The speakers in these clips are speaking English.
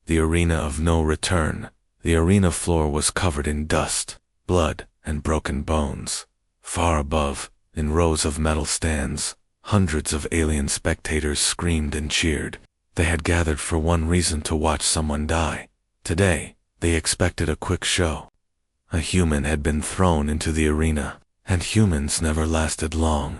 the arena of no return. The arena floor was covered in dust, blood, and broken bones. Far above, in rows of metal stands, hundreds of alien spectators screamed and cheered. They had gathered for one reason: to watch someone die. Today, they expected a quick show. A human had been thrown into the arena, and humans never lasted long.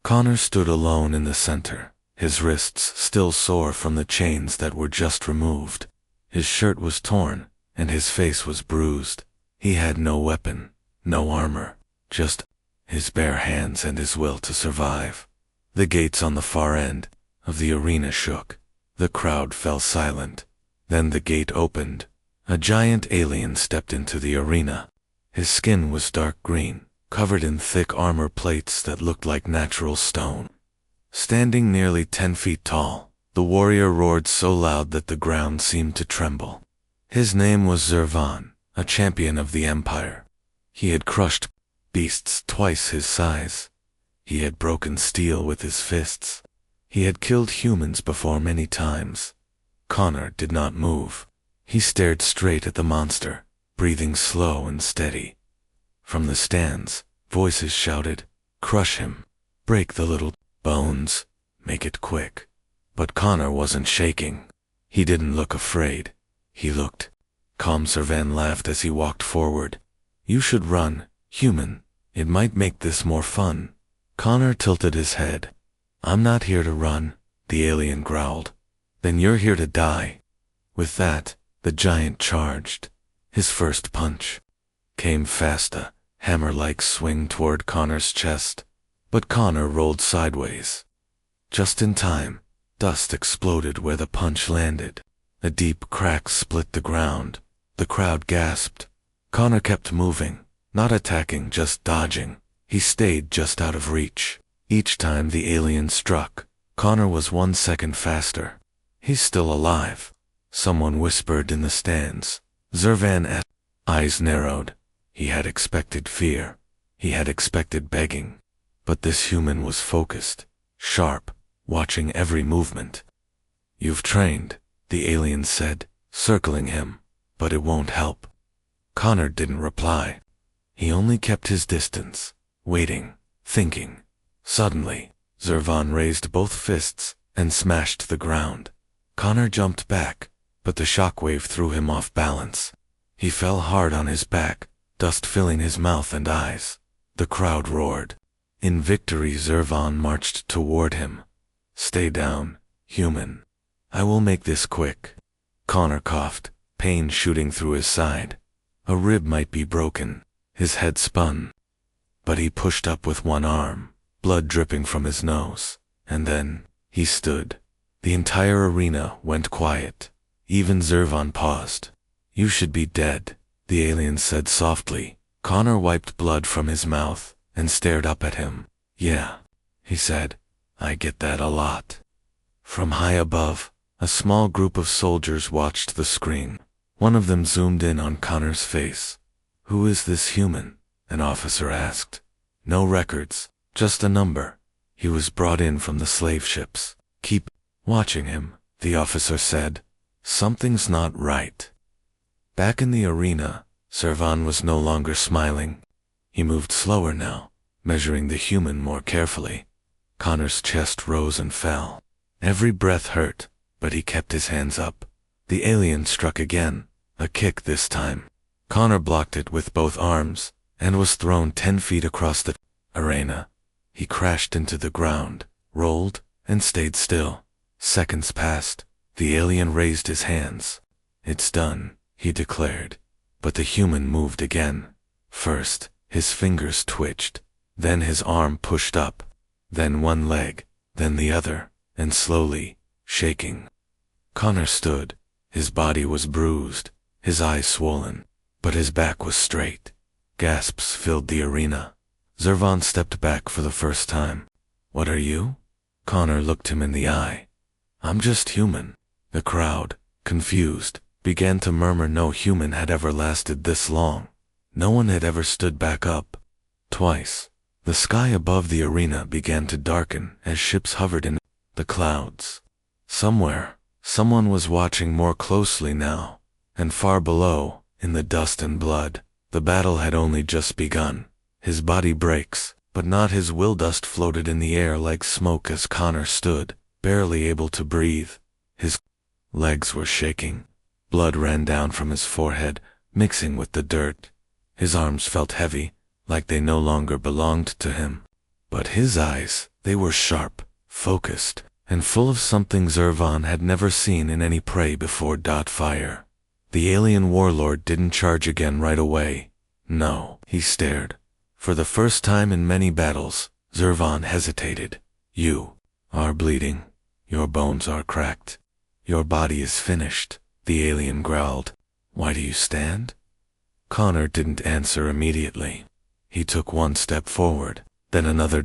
Connor stood alone in the center, his wrists still sore from the chains that were just removed. His shirt was torn, and his face was bruised. He had no weapon, no armor, just his bare hands and his will to survive. The gates on the far end of the arena shook. The crowd fell silent. Then the gate opened. A giant alien stepped into the arena. His skin was dark green, covered in thick armor plates that looked like natural stone. Standing nearly 10 feet tall, the warrior roared so loud that the ground seemed to tremble. His name was Zervan, a champion of the Empire. He had crushed beasts twice his size. He had broken steel with his fists. He had killed humans before many times. Connor did not move. He stared straight at the monster, breathing slow and steady. From the stands, voices shouted, "Crush him. Break the little bones. Make it quick." But Connor wasn't shaking. He didn't look afraid. He looked calm. Zervan laughed as he walked forward. "You should run, human. It might make this more fun." Connor tilted his head. "I'm not here to run," the alien growled. "Then you're here to die." With that, the giant charged. His first punch came fast, a hammer-like swing toward Connor's chest. But Connor rolled sideways. Just in time, dust exploded where the punch landed. A deep crack split the ground. The crowd gasped. Connor kept moving, not attacking, just dodging. He stayed just out of reach. Each time the alien struck, Connor was 1 second faster. "He's still alive," someone whispered in the stands. Zervan's eyes narrowed. He had expected fear. He had expected begging. But this human was focused, sharp, watching every movement. "You've trained," the alien said, circling him, "but it won't help." Connor didn't reply. He only kept his distance, waiting, thinking. Suddenly, Zervan raised both fists and smashed the ground. Connor jumped back, but the shockwave threw him off balance. He fell hard on his back, dust filling his mouth and eyes. The crowd roared. In victory, Zervan marched toward him. "Stay down, human. I will make this quick." Connor coughed, pain shooting through his side. A rib might be broken. His head spun. But he pushed up with one arm, blood dripping from his nose. And then, he stood. The entire arena went quiet. Even Zervan paused. "You should be dead," the alien said softly. Connor wiped blood from his mouth and stared up at him. "Yeah," he said. "I get that a lot." From high above, a small group of soldiers watched the screen. One of them zoomed in on Connor's face. "Who is this human?" an officer asked. "No records, just a number. He was brought in from the slave ships." "Keep watching him," the officer said. "Something's not right." Back in the arena, Zervan was no longer smiling. He moved slower now, measuring the human more carefully. Connor's chest rose and fell. Every breath hurt, but he kept his hands up. The alien struck again, a kick this time. Connor blocked it with both arms, and was thrown 10 feet across the arena. He crashed into the ground, rolled, and stayed still. Seconds passed. The alien raised his hands. "It's done," he declared. But the human moved again. First, his fingers twitched. Then his arm pushed up. Then one leg. Then the other. And slowly, shaking. Connor stood. His body was bruised, his eyes swollen, but his back was straight. Gasps filled the arena. Zervan stepped back for the first time. "What are you?" Connor looked him in the eye. "I'm just human." The crowd, confused, began to murmur. No human had ever lasted this long. No one had ever stood back up. Twice, the sky above the arena began to darken as ships hovered in the clouds. Somewhere, Someone was watching more closely now, and far below, in the dust and blood, the battle had only just begun. His body breaks, but not his will. Dust floated in the air like smoke as Connor stood, barely able to breathe. His legs were shaking. Blood ran down from his forehead, mixing with the dirt. His arms felt heavy, like they no longer belonged to him. But his eyes, they were sharp, focused, and full of something Zervan had never seen in any prey before. Fire. The alien warlord didn't charge again right away. No, he stared. For the first time in many battles, Zervan hesitated. You are bleeding. Your bones are cracked. Your body is finished, the alien growled. Why do you stand? Connor didn't answer immediately. He took one step forward, then another.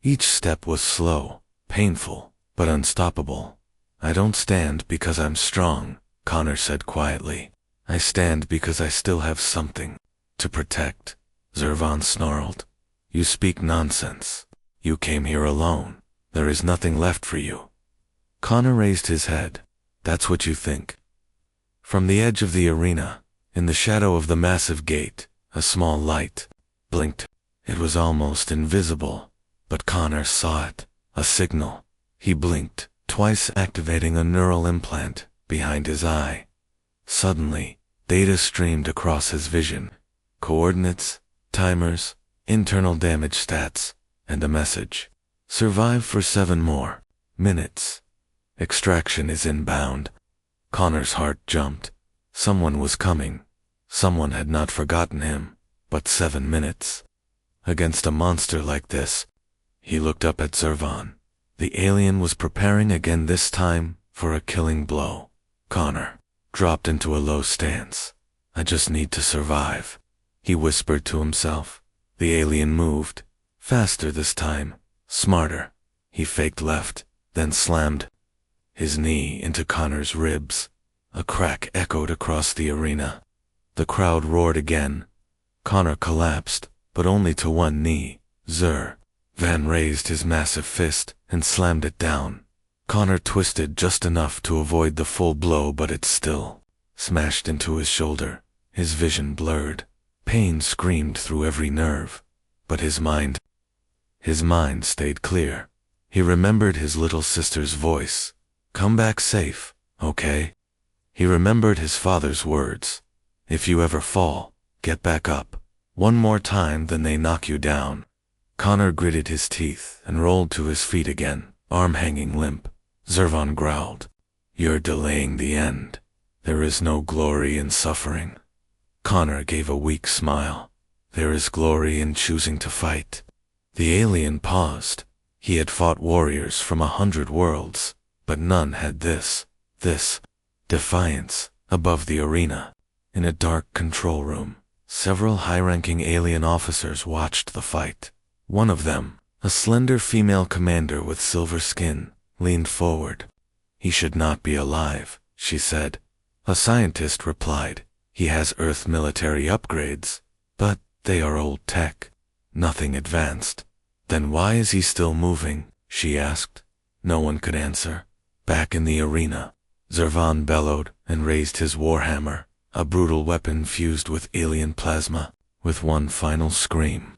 Each step was slow, painful, but unstoppable. I don't stand because I'm strong, Connor said quietly. I stand because I still have something to protect. Zervan snarled. You speak nonsense. You came here alone. There is nothing left for you. Connor raised his head. That's what you think. From the edge of the arena, in the shadow of the massive gate, a small light blinked. It was almost invisible, but Connor saw it. A signal. He blinked, twice activating a neural implant behind his eye. Suddenly, data streamed across his vision. Coordinates, timers, internal damage stats, and a message. Survive for 7 more minutes. Extraction is inbound. Connor's heart jumped. Someone was coming. Someone had not forgotten him. But 7 minutes. Against a monster like this. He looked up at Zervan. The alien was preparing again, this time for a killing blow. Connor dropped into a low stance. I just need to survive, he whispered to himself. The alien moved. Faster this time. Smarter. He faked left, then slammed his knee into Connor's ribs. A crack echoed across the arena. The crowd roared again. Connor collapsed, but only to one knee. Van raised his massive fist and slammed it down. Connor twisted just enough to avoid the full blow, but it still smashed into his shoulder. His vision blurred. Pain screamed through every nerve. But his mind stayed clear. He remembered his little sister's voice. Come back safe, okay? He remembered his father's words. If you ever fall, get back up. One more time, then they knock you down. Connor gritted his teeth and rolled to his feet again, arm hanging limp. Zervan growled. You're delaying the end. There is no glory in suffering. Connor gave a weak smile. There is glory in choosing to fight. The alien paused. He had fought warriors from 100 worlds, but none had this defiance. Above the arena, in a dark control room, several high-ranking alien officers watched the fight. One of them, a slender female commander with silver skin, leaned forward. He should not be alive, she said. A scientist replied. He has Earth military upgrades, but they are old tech. Nothing advanced. Then why is he still moving? She asked. No one could answer. Back in the arena, Zervan bellowed and raised his warhammer, a brutal weapon fused with alien plasma. With one final scream,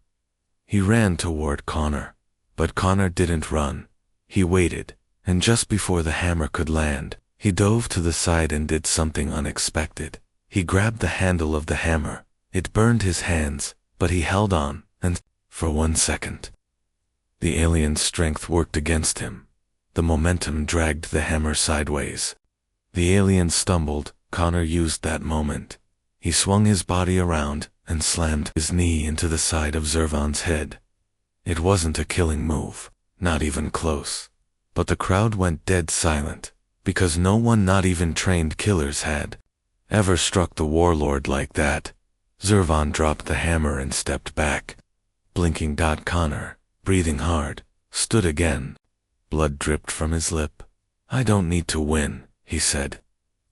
he ran toward Connor. But Connor didn't run. He waited, and just before the hammer could land, he dove to the side and did something unexpected. He grabbed the handle of the hammer. It burned his hands, but he held on, and, for 1 second, the alien's strength worked against him. The momentum dragged the hammer sideways. The alien stumbled. Connor used that moment. He swung his body around and slammed his knee into the side of Zervan's head. It wasn't a killing move, not even close. But the crowd went dead silent, because no one, not even trained killers, had ever struck the warlord like that. Zervan dropped the hammer and stepped back. Blinking. Connor, breathing hard, stood again. Blood dripped from his lip. I don't need to win, he said.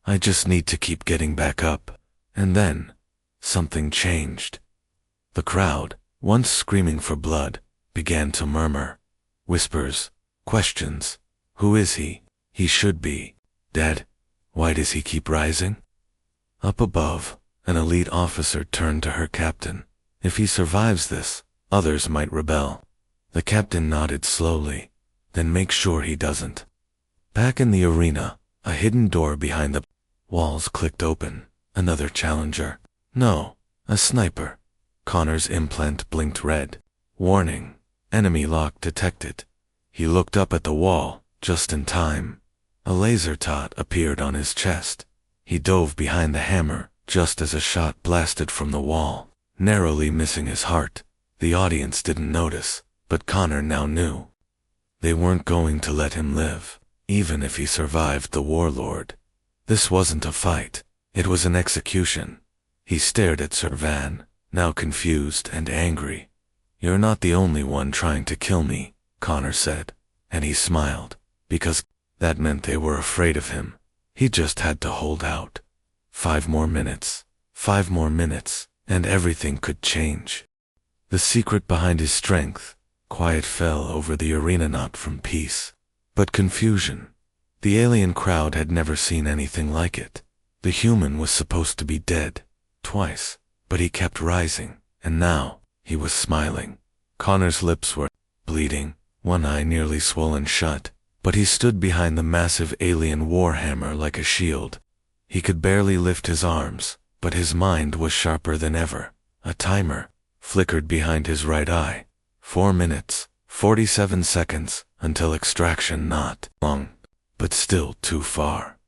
I just need to keep getting back up. And then, something changed. The crowd, once screaming for blood, began to murmur. Whispers, questions. Who is he? He should be Dad, why does he keep rising? Up above, an elite officer turned to her captain. If he survives this, others might rebel. The captain nodded slowly. Then make sure he doesn't. Back in the arena, a hidden door behind the walls clicked open. Another challenger. No, a sniper. Connor's implant blinked red. Warning, enemy lock detected. He looked up at the wall, just in time. A laser tot appeared on his chest. He dove behind the hammer, just as a shot blasted from the wall, narrowly missing his heart. The audience didn't notice, but Connor now knew. They weren't going to let him live, even if he survived the warlord. This wasn't a fight, it was an execution. He stared at Sir Van, now confused and angry. You're not the only one trying to kill me, Connor said, and he smiled, because that meant they were afraid of him. He just had to hold out. 5 more minutes, and everything could change. The secret behind his strength, quiet fell over the arena, not from peace, but confusion. The alien crowd had never seen anything like it. The human was supposed to be dead, twice, but he kept rising, and now, he was smiling. Connor's lips were bleeding, one eye nearly swollen shut, but he stood behind the massive alien warhammer like a shield. He could barely lift his arms, but his mind was sharper than ever. A timer flickered behind his right eye. 4 minutes, 47 seconds, until extraction. Not long, but still too far.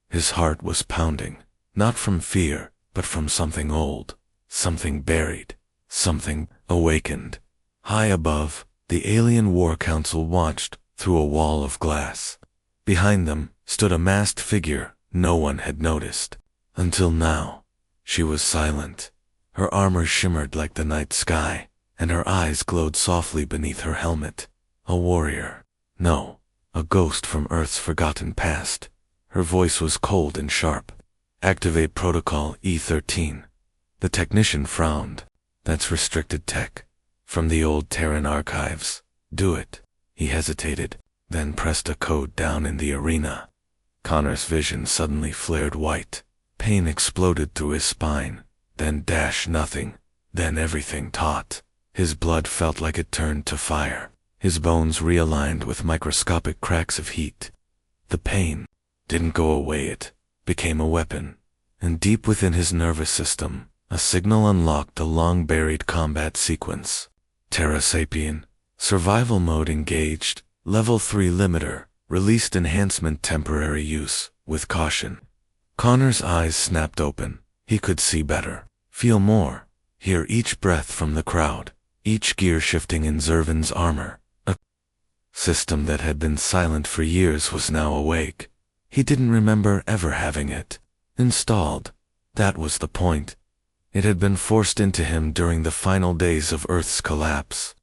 His heart was pounding, not from fear, but from something old, something buried, something awakened. High above, the alien war council watched through a wall of glass. Behind them stood a masked figure no one had noticed. Until now, she was silent. Her armor shimmered like the night sky, and her eyes glowed softly beneath her helmet. A warrior. No, a ghost from Earth's forgotten past. Her voice was cold and sharp. Activate Protocol E13. The technician frowned. That's restricted tech. From the old Terran archives. Do it. He hesitated, then pressed a code down in the arena. Connor's vision suddenly flared white. Pain exploded through his spine. Then nothing. Then everything taut. His blood felt like it turned to fire. His bones realigned with microscopic cracks of heat. The pain didn't go away, it became a weapon. And deep within his nervous system, a signal unlocked a long-buried combat sequence. Terra Sapien. Survival mode engaged. Level 3 limiter. Released enhancement temporary use, with caution. Connor's eyes snapped open. He could see better, feel more, hear each breath from the crowd, each gear shifting in Zervan's armor. A system that had been silent for years was now awake. He didn't remember ever having it installed. That was the point. It had been forced into him during the final days of Earth's collapse.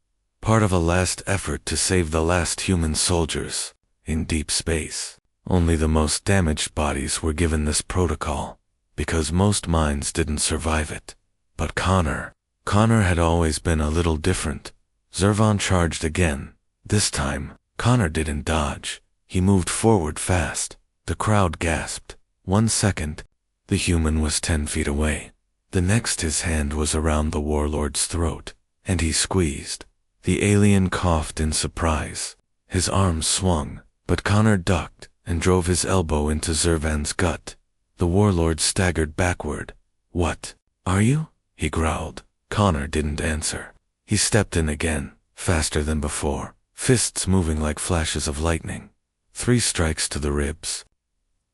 Part of a last effort to save the last human soldiers. In deep space, only the most damaged bodies were given this protocol, because most minds didn't survive it. But Connor had always been a little different. Zervan charged again. This time, Connor didn't dodge. He moved forward fast. The crowd gasped. 1 second, the human was 10 feet away. The next his hand was around the warlord's throat, and he squeezed. The alien coughed in surprise. His arms swung, but Connor ducked and drove his elbow into Zervan's gut. The warlord staggered backward. What are you? He growled. Connor didn't answer. He stepped in again, faster than before, fists moving like flashes of lightning. 3 strikes to the ribs.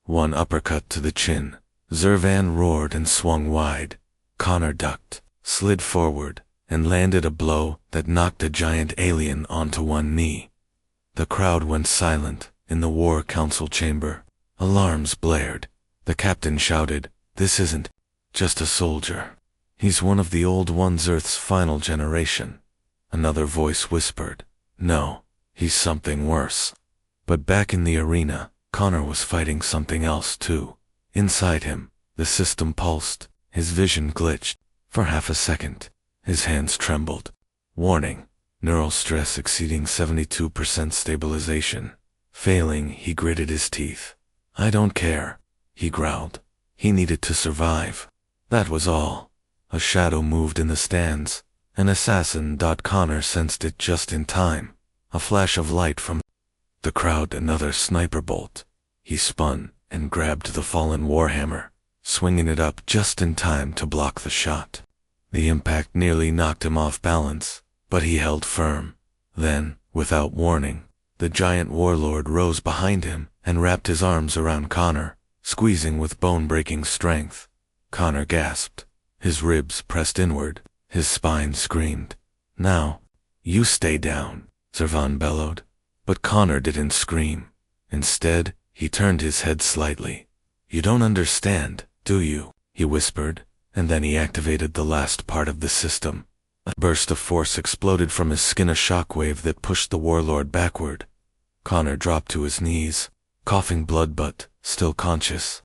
1 uppercut to the chin. Zervan roared and swung wide. Connor ducked, slid forward, and landed a blow that knocked a giant alien onto one knee. The crowd went silent in the war council chamber. Alarms blared. The captain shouted, "This isn't just a soldier. He's one of the old ones, Earth's final generation." Another voice whispered, "No, he's something worse." But back in the arena, Connor was fighting something else too. Inside him, the system pulsed. His vision glitched. For half a second, his hands trembled. Warning. Neural stress exceeding 72% stabilization. Failing, he gritted his teeth. I don't care, he growled. He needed to survive. That was all. A shadow moved in the stands. An assassin. Connor sensed it just in time. A flash of light from the crowd, another sniper bolt. He spun and grabbed the fallen warhammer, swinging it up just in time to block the shot. The impact nearly knocked him off balance, but he held firm. Then, without warning, the giant warlord rose behind him and wrapped his arms around Connor, squeezing with bone-breaking strength. Connor gasped. His ribs pressed inward. His spine screamed. Now, you stay down, Zervan bellowed. But Connor didn't scream. Instead, he turned his head slightly. You don't understand, do you? He whispered, and then he activated the last part of the system. A burst of force exploded from his skin, a shockwave that pushed the warlord backward. Connor dropped to his knees, coughing blood but still conscious.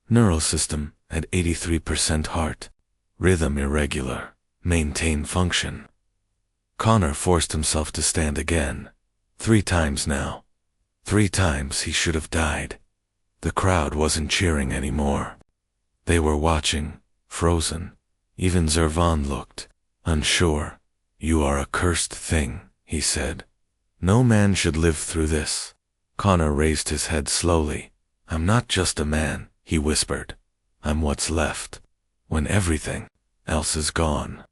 Neural system at 83% heart. Rhythm irregular. Maintain function. Connor forced himself to stand again. 3 times now. 3 times he should have died. The crowd wasn't cheering anymore. They were watching, frozen. Even Zervan looked unsure. You are a cursed thing, he said. No man should live through this. Connor raised his head slowly. I'm not just a man, he whispered. I'm what's left. When everything else is gone.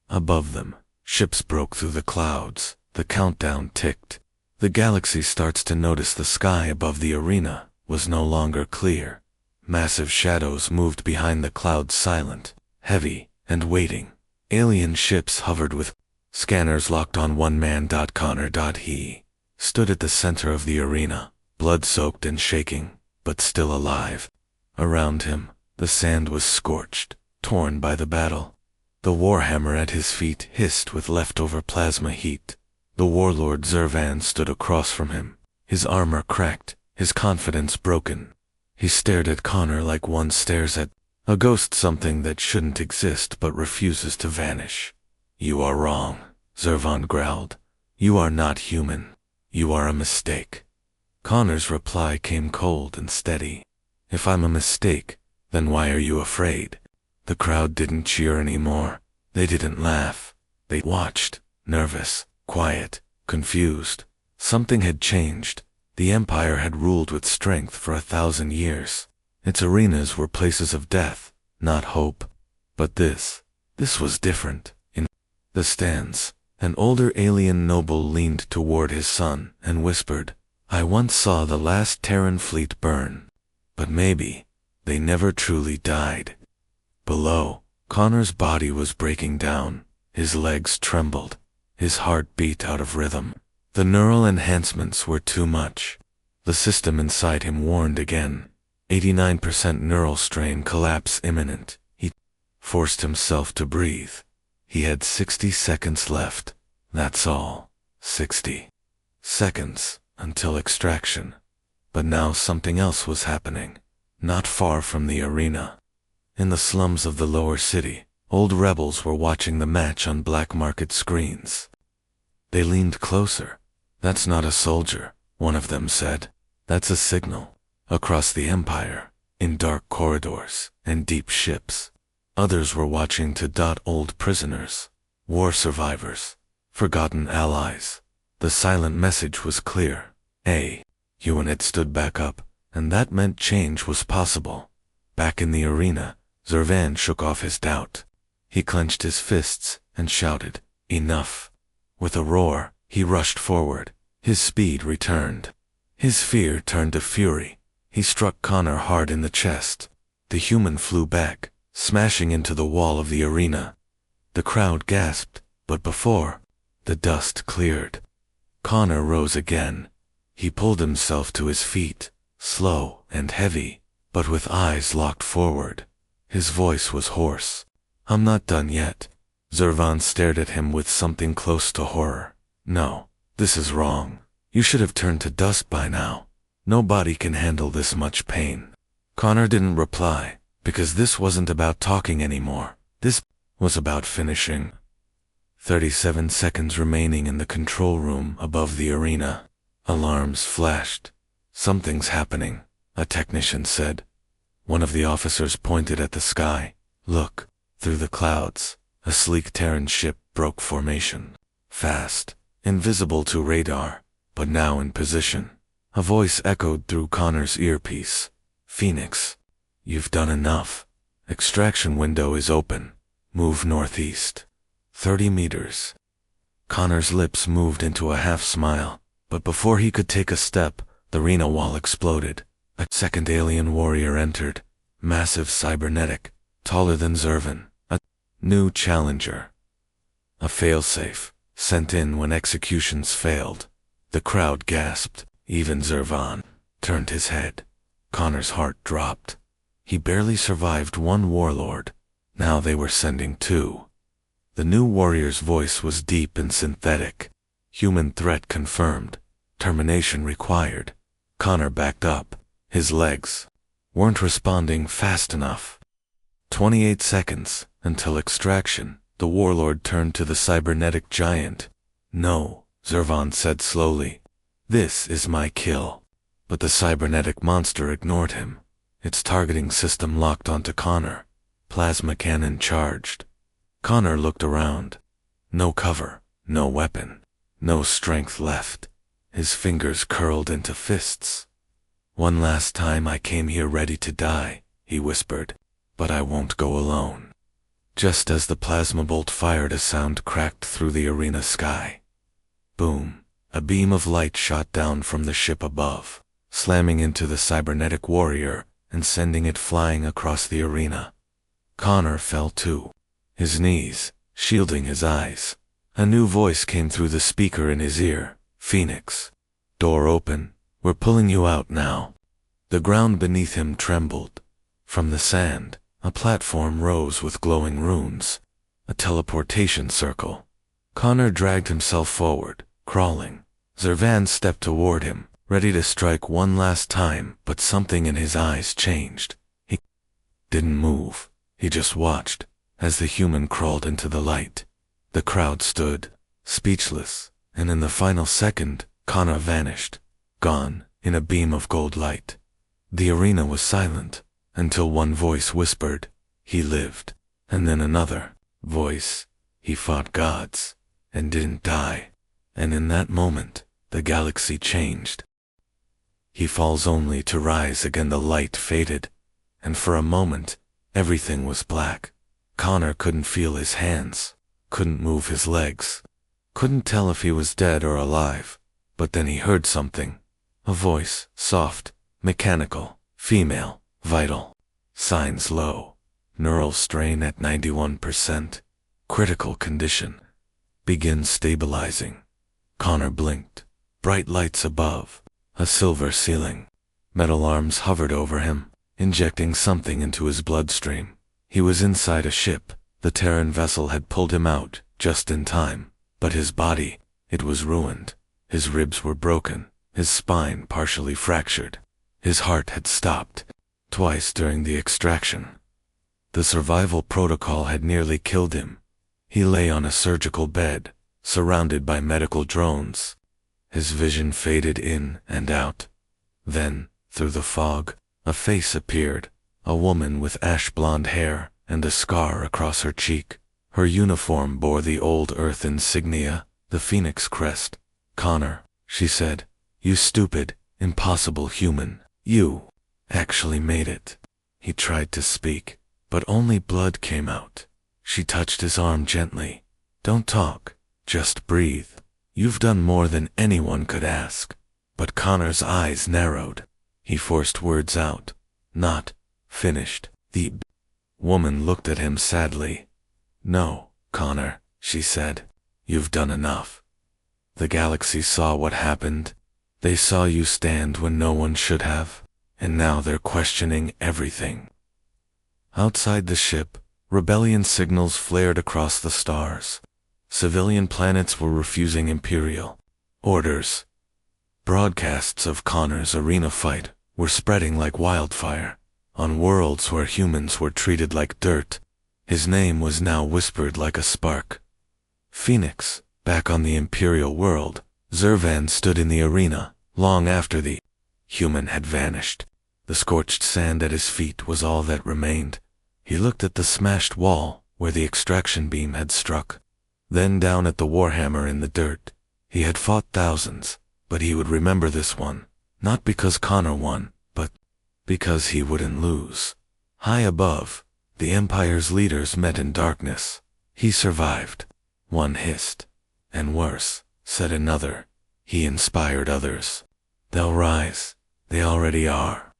Above them, ships broke through the clouds. The countdown ticked. The galaxy starts to notice the sky above the arena was no longer clear. Massive shadows moved behind the clouds, silent, heavy, and waiting. Alien ships hovered with scanners locked on one man. Connor. He stood at the center of the arena, blood-soaked and shaking, but still alive. Around him, the sand was scorched, torn by the battle. The warhammer at his feet hissed with leftover plasma heat. The warlord Zervan stood across from him, his armor cracked, his confidence broken. He stared at Connor like one stares at a ghost, something that shouldn't exist but refuses to vanish. You are wrong, Zervan growled. You are not human. You are a mistake. Connor's reply came cold and steady. If I'm a mistake, then why are you afraid? The crowd didn't cheer anymore. They didn't laugh. They watched, nervous, quiet, confused. Something had changed. The Empire had ruled with strength for 1,000 years. Its arenas were places of death, not hope. But this was different. In the stands, an older alien noble leaned toward his son and whispered, I once saw the last Terran fleet burn. But maybe they never truly died. Below, Connor's body was breaking down. His legs trembled. His heart beat out of rhythm. The neural enhancements were too much. The system inside him warned again. 89% neural strain, collapse imminent. He forced himself to breathe. He had 60 seconds left. That's all. 60 seconds until extraction. But now something else was happening. Not far from the arena. In the slums of the lower city, old rebels were watching the match on black market screens. They leaned closer. That's not a soldier, one of them said. That's a signal. Across the Empire, in dark corridors and deep ships, others were watching to old prisoners, war survivors, forgotten allies. The silent message was clear. A unit stood back up, and that meant change was possible. Back in the arena, Zervan shook off his doubt. He clenched his fists and shouted, Enough! With a roar, he rushed forward. His speed returned. His fear turned to fury. He struck Connor hard in the chest. The human flew back, smashing into the wall of the arena. The crowd gasped, but before the dust cleared, Connor rose again. He pulled himself to his feet, slow and heavy, but with eyes locked forward. His voice was hoarse. I'm not done yet. Zervan stared at him with something close to horror. No, this is wrong. You should have turned to dust by now. Nobody can handle this much pain. Connor didn't reply, because this wasn't about talking anymore. This was about finishing. 37 seconds remaining in the control room above the arena. Alarms flashed. Something's happening. a technician said. One of the officers pointed at the sky. Look, through the clouds, a sleek Terran ship broke formation. Fast, invisible to radar, but now in position. A voice echoed through Connor's earpiece. Phoenix, you've done enough. Extraction window is open. Move northeast. 30 meters. Connor's lips moved into a half smile, but before he could take a step, the arena wall exploded. A second alien warrior entered, massive cybernetic, taller than Zervan, a new challenger. A failsafe, sent in when executions failed. The crowd gasped. Even Zervan turned his head. Connor's heart dropped. He barely survived one warlord. Now they were sending two. The new warrior's voice was deep and synthetic. Human threat confirmed. Termination required. Connor backed up. His legs weren't responding fast enough. 28 seconds until extraction. The warlord turned to the cybernetic giant. No, Zervan said slowly. This is my kill. But the cybernetic monster ignored him. Its targeting system locked onto Connor. Plasma cannon charged. Connor looked around. No cover, no weapon, no strength left. His fingers curled into fists. One last time I came here ready to die, he whispered, but I won't go alone. Just as the plasma bolt fired, a sound cracked through the arena sky. Boom. A beam of light shot down from the ship above, slamming into the cybernetic warrior and sending it flying across the arena. Connor fell too, his knees shielding his eyes. A new voice came through the speaker in his ear. Phoenix, door open, we're pulling you out now. The ground beneath him trembled. From the sand, a platform rose with glowing runes, a teleportation circle. Connor dragged himself forward, crawling. Zervan stepped toward him, ready to strike one last time, but something in his eyes changed. He didn't move. He just watched as the human crawled into the light. The crowd stood, speechless, and in the final second, Connor vanished, gone in a beam of gold light. The arena was silent until one voice whispered, he lived, and then another voice, he fought gods and didn't die. And in that moment, the galaxy changed. He falls only to rise again. The light faded, and for a moment, everything was black. Connor couldn't feel his hands, couldn't move his legs, couldn't tell if he was dead or alive. But then he heard something. A voice, soft, mechanical, female, vital. Signs low. Neural strain at 91%. Critical condition. Begin stabilizing. Connor blinked. Bright lights above. A silver ceiling. Metal arms hovered over him, injecting something into his bloodstream. He was inside a ship. The Terran vessel had pulled him out, just in time. But his body, it was ruined. His ribs were broken, his spine partially fractured. His heart had stopped, twice during the extraction. The survival protocol had nearly killed him. He lay on a surgical bed, surrounded by medical drones. His vision faded in and out. Then, through the fog, a face appeared, a woman with ash blonde hair and a scar across her cheek. Her uniform bore the old Earth insignia, the phoenix crest. Connor, she said, you stupid, impossible human, you actually made it. He tried to speak, but only blood came out. She touched his arm gently. Don't talk, just breathe. You've done more than anyone could ask. But Connor's eyes narrowed. He forced words out. Not finished. The woman looked at him sadly. No, Connor, she said. You've done enough. The galaxy saw what happened. They saw you stand when no one should have, and now they're questioning everything. Outside the ship, rebellion signals flared across the stars. Civilian planets were refusing Imperial orders. Broadcasts of Connor's arena fight were spreading like wildfire. On worlds where humans were treated like dirt, his name was now whispered like a spark. Phoenix, back on the Imperial world, Zervan stood in the arena, long after the human had vanished. The scorched sand at his feet was all that remained. He looked at the smashed wall where the extraction beam had struck. Then down at the warhammer in the dirt. He had fought thousands, but he would remember this one, not because Connor won, but because he wouldn't lose. High above, the Empire's leaders met in darkness. He survived. One hissed. And worse, said another. He inspired others. They'll rise. They already are.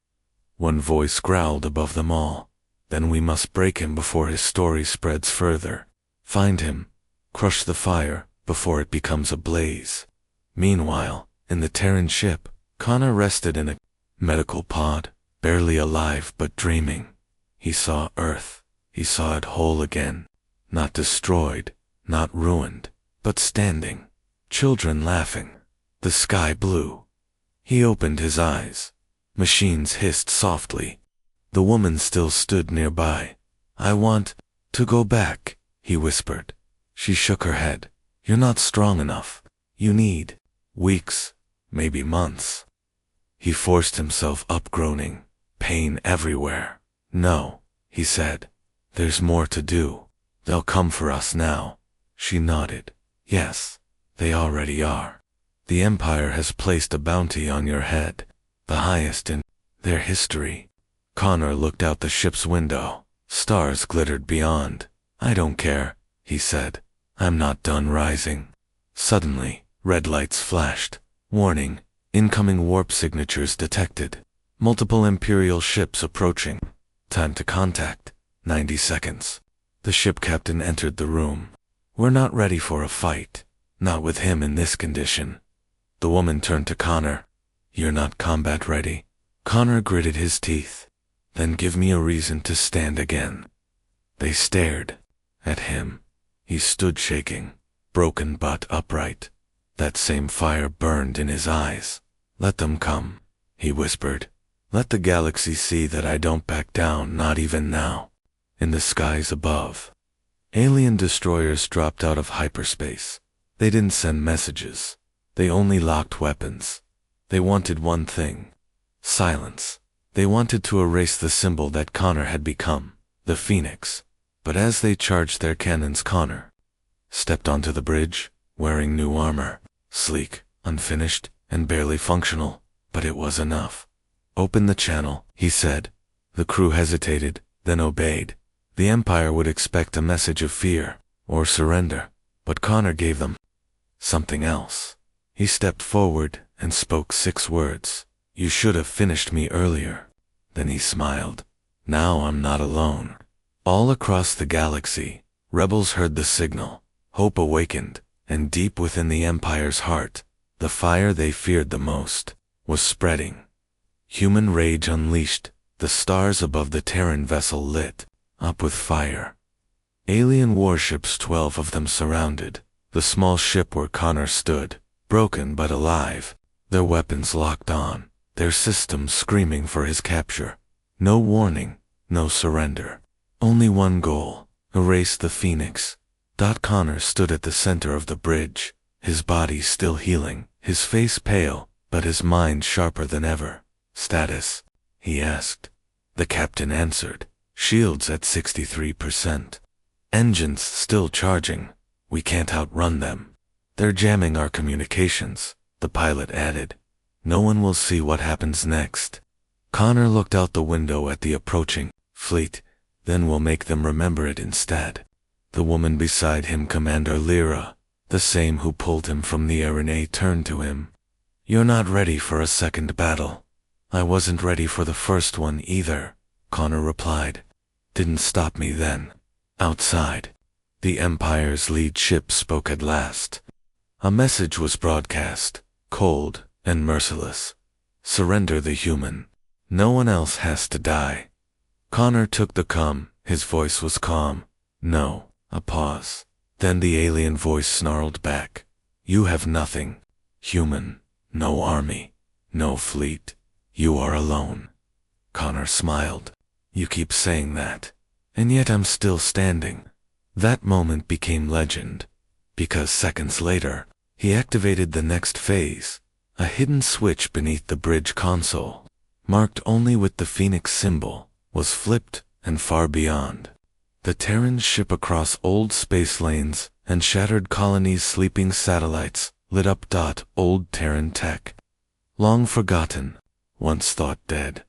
One voice growled above them all. Then we must break him before his story spreads further. Find him. Crush the fire before it becomes a blaze. Meanwhile, in the Terran ship, Connor rested in a medical pod, barely alive but dreaming. He saw Earth. He saw it whole again. Not destroyed, not ruined, but standing. Children laughing. The sky blue. He opened his eyes. Machines hissed softly. The woman still stood nearby. I want to go back, he whispered. She shook her head. You're not strong enough. You need weeks, maybe months. He forced himself up, groaning. Pain everywhere. No, he said. There's more to do. They'll come for us now. She nodded. Yes, they already are. The Empire has placed a bounty on your head, the highest in their history. Connor looked out the ship's window. Stars glittered beyond. I don't care, he said. I'm not done rising. Suddenly, red lights flashed. Warning, incoming warp signatures detected. Multiple Imperial ships approaching. Time to contact. 90 seconds. The ship captain entered the room. We're not ready for a fight. Not with him in this condition. The woman turned to Connor. You're not combat ready. Connor gritted his teeth. Then give me a reason to stand again. They stared at him. He stood shaking, broken but upright. That same fire burned in his eyes. Let them come, he whispered. Let the galaxy see that I don't back down, not even now. In the skies above, alien destroyers dropped out of hyperspace. They didn't send messages. They only locked weapons. They wanted one thing. Silence. They wanted to erase the symbol that Connor had become, the Phoenix. But as they charged their cannons, Connor stepped onto the bridge, wearing new armor, sleek, unfinished, and barely functional, but it was enough. Open the channel, he said. The crew hesitated, then obeyed. The Empire would expect a message of fear, or surrender, but Connor gave them something else. He stepped forward and spoke 6 words. You should have finished me earlier. Then he smiled. Now I'm not alone. All across the galaxy, rebels heard the signal. Hope awakened, and deep within the Empire's heart, the fire they feared the most was spreading. Human rage unleashed, the stars above the Terran vessel lit up with fire. Alien warships, 12 of them surrounded the small ship where Connor stood, broken but alive, their weapons locked on, their systems screaming for his capture. No warning, no surrender. Only one goal, erase the Phoenix. Connor stood at the center of the bridge, his body still healing, his face pale, but his mind sharper than ever. Status? He asked. The captain answered. Shields at 63%. Engines still charging. We can't outrun them. They're jamming our communications, the pilot added. No one will see what happens next. Connor looked out the window at the approaching fleet. Then we'll make them remember it instead. The woman beside him, Commander Lyra, the same who pulled him from the RNA, turned to him. You're not ready for a second battle. I wasn't ready for the first one either, Connor replied. Didn't stop me then. Outside, the Empire's lead ship spoke at last. A message was broadcast, cold and merciless. Surrender the human. No one else has to die. Connor took the comm. His voice was calm. No. A pause. Then the alien voice snarled back. You have nothing. Human. No army. No fleet. You are alone. Connor smiled. You keep saying that. And yet I'm still standing. That moment became legend. Because seconds later, he activated the next phase. A hidden switch beneath the bridge console. marked only with the Phoenix symbol, was flipped and far beyond. The Terran ship across old space lanes and shattered colonies' sleeping satellites lit up. Old Terran tech. Long forgotten, once thought dead,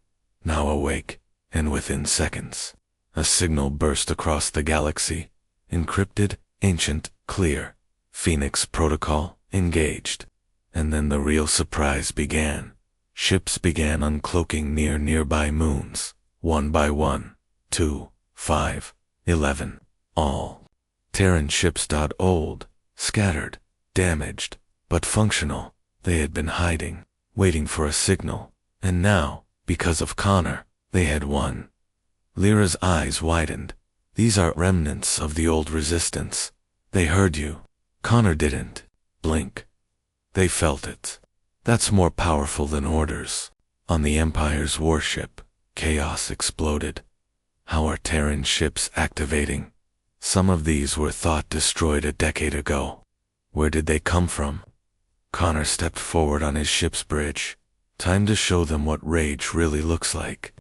now awake, and within seconds. A signal burst across the galaxy. Encrypted, ancient, clear. Phoenix protocol, engaged. And then the real surprise began. Ships began uncloaking near nearby moons, one by one, 2, 5, 11, all. Terran ships. Old, scattered, damaged, but functional. They had been hiding, waiting for a signal, and now, because of Connor, they had won. Lyra's eyes widened. These are remnants of the old resistance. They heard you. Connor didn't blink. They felt it. That's more powerful than orders. On the Empire's warship, chaos exploded. How are Terran ships activating? Some of these were thought destroyed a decade ago. Where did they come from? Connor stepped forward on his ship's bridge. Time to show them what rage really looks like.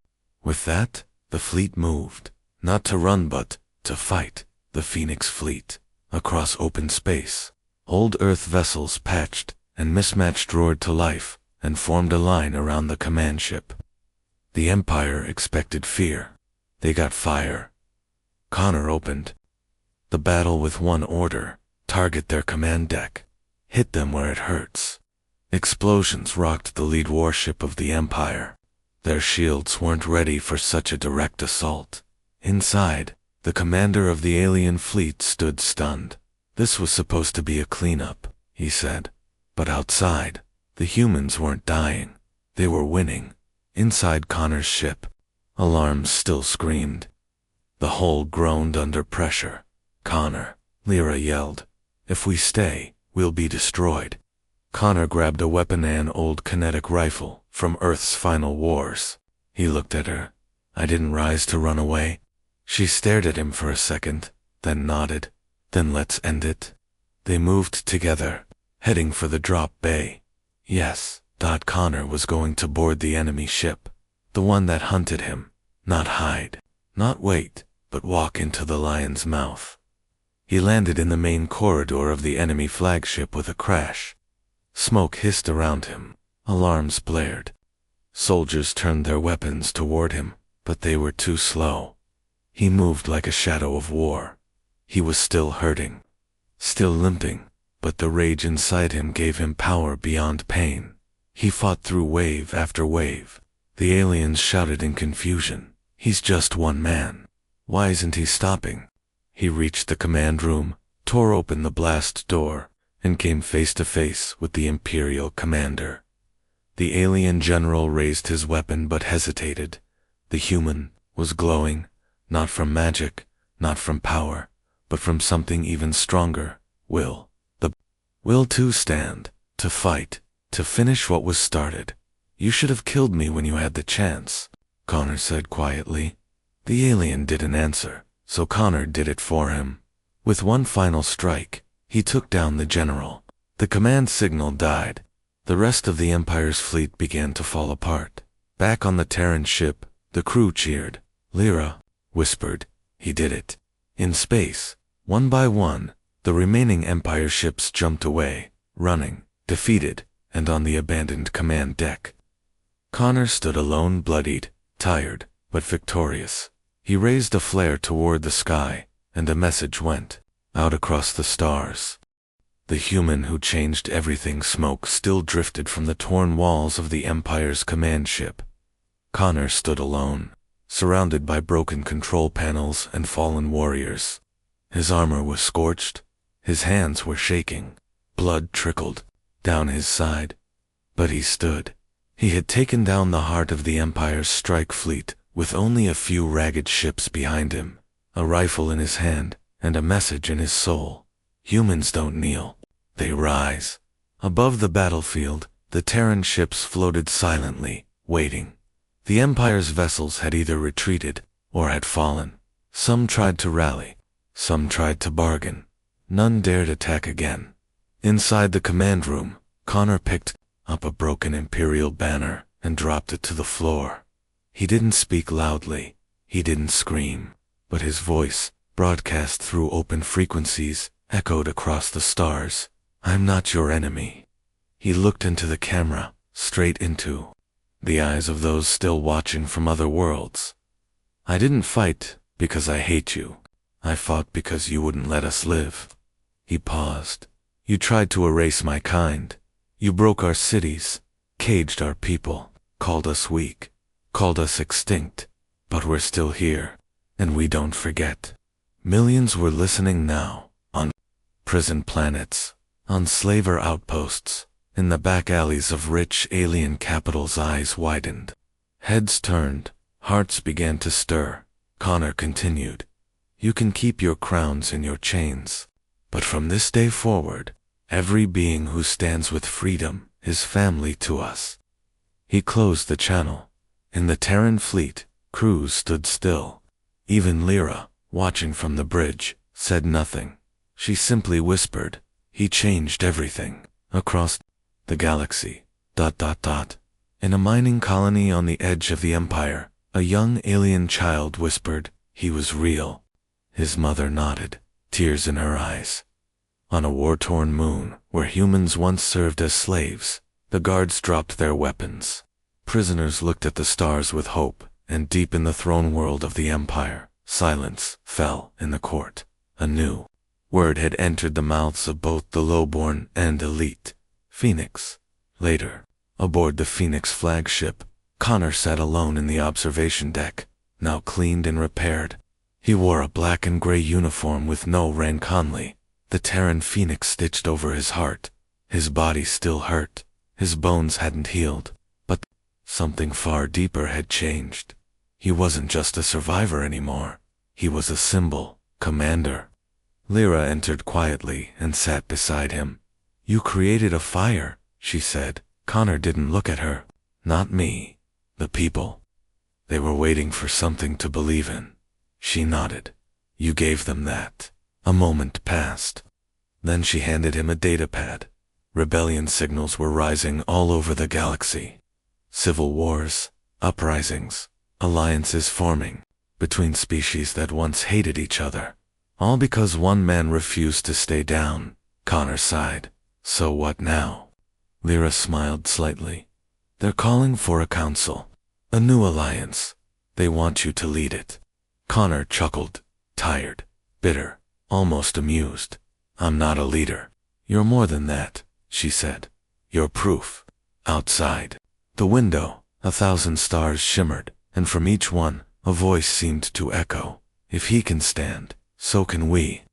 With that, the fleet moved. Not to run but to fight. The Phoenix fleet. Across open space. Old Earth vessels patched and mismatched roared to life and formed a line around the command ship. The Empire expected fear. They got fire. Connor opened the battle with one order: target their command deck. Hit them where it hurts. Explosions rocked the lead warship of the Empire. Their shields weren't ready for such a direct assault. Inside, the commander of the alien fleet stood stunned. This was supposed to be a cleanup, he said. But outside, the humans weren't dying. They were winning. Inside Connor's ship, alarms still screamed. The hull groaned under pressure. Connor, Lyra yelled. If we stay, we'll be destroyed. Connor grabbed a weapon, an old kinetic rifle from Earth's final wars. He looked at her. I didn't rise to run away. She stared at him for a second, then nodded. Then let's end it. They moved together, heading for the drop bay. Yes, Connor was going to board the enemy ship. The one that hunted him. Not hide. Not wait, but walk into the lion's mouth. He landed in the main corridor of the enemy flagship with a crash. Smoke hissed around him. Alarms blared. Soldiers turned their weapons toward him, but they were too slow. He moved like a shadow of war. He was still hurting, still limping, but the rage inside him gave him power beyond pain. He fought through wave after wave. The aliens shouted in confusion. He's just one man. Why isn't he stopping? He reached the command room, tore open the blast door, and came face to face with the Imperial commander. The alien general raised his weapon but hesitated. The human was glowing, not from magic, not from power, but from something even stronger: will. The will to stand, to fight, to finish what was started. You should have killed me when you had the chance, Connor said quietly. The alien didn't answer, so Connor did it for him. With one final strike, he took down the general. The command signal died. The rest of the Empire's fleet began to fall apart. Back on the Terran ship, the crew cheered. Lyra whispered, he did it. In space, one by one, the remaining Empire ships jumped away, running, defeated, and on the abandoned command deck. Connor stood alone, bloodied, tired, but victorious. He raised a flare toward the sky, and a message went out across the stars. The human who changed everything. Smoke still drifted from the torn walls of the Empire's command ship. Connor stood alone, surrounded by broken control panels and fallen warriors. His armor was scorched. His hands were shaking. Blood trickled down his side. But he stood. He had taken down the heart of the Empire's strike fleet, with only a few ragged ships behind him, a rifle in his hand, and a message in his soul. Humans don't kneel. They rise. Above the battlefield, the Terran ships floated silently, waiting. The Empire's vessels had either retreated, or had fallen. Some tried to rally. Some tried to bargain. None dared attack again. Inside the command room, Connor picked up a broken Imperial banner and dropped it to the floor. He didn't speak loudly, he didn't scream, but his voice, broadcast through open frequencies, echoed across the stars. I'm not your enemy. He looked into the camera, straight into the eyes of those still watching from other worlds. I didn't fight because I hate you. I fought because you wouldn't let us live. He paused. You tried to erase my kind. You broke our cities, caged our people, called us weak, called us extinct. But we're still here, and we don't forget. Millions were listening now, on prison planets, on slaver outposts, in the back alleys of rich alien capitals. Eyes widened. Heads turned, hearts began to stir. Connor continued. You can keep your crowns and your chains, but from this day forward, every being who stands with freedom is family to us. He closed the channel. In the Terran fleet, crews stood still. Even Lyra, watching from the bridge, said nothing. She simply whispered, he changed everything. Across the galaxy, ... In a mining colony on the edge of the Empire, a young alien child whispered, he was real. His mother nodded, tears in her eyes. On a war-torn moon, where humans once served as slaves, the guards dropped their weapons. Prisoners looked at the stars with hope, and deep in the throne world of the Empire, silence fell in the court. A new word had entered the mouths of both the lowborn and elite. Phoenix. Later, aboard the Phoenix flagship, Connor sat alone in the observation deck, now cleaned and repaired. He wore a black and gray uniform with no rank Conley, the Terran Phoenix stitched over his heart. His body still hurt, his bones hadn't healed, but something far deeper had changed. He wasn't just a survivor anymore. He was a symbol, commander. Lyra entered quietly and sat beside him. You created a fire, she said. Connor didn't look at her. Not me. The people. They were waiting for something to believe in. She nodded. You gave them that. A moment passed. Then she handed him a datapad. Rebellion signals were rising all over the galaxy. Civil wars, uprisings, alliances forming between species that once hated each other. All because one man refused to stay down. Connor sighed. So what now? Lyra smiled slightly. They're calling for a council. A new alliance. They want you to lead it. Connor chuckled, tired, bitter, almost amused. I'm not a leader. You're more than that, she said. You're proof. Outside the window, 1,000 stars shimmered, and from each one, a voice seemed to echo. If he can stand, so can we.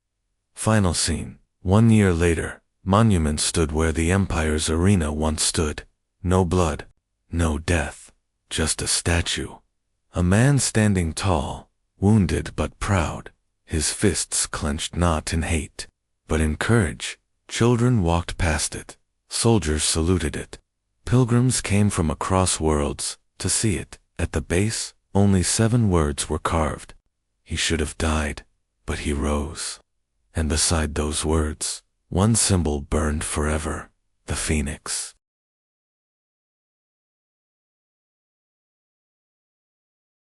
Final scene. 1 year later, monuments stood where the Empire's arena once stood. No blood, no death, just a statue. A man standing tall, wounded but proud, his fists clenched not in hate, but in courage. Children walked past it. Soldiers saluted it. Pilgrims came from across worlds to see it. At the base, only 7 words were carved. He should have died, but he rose. And beside those words, one symbol burned forever, the Phoenix.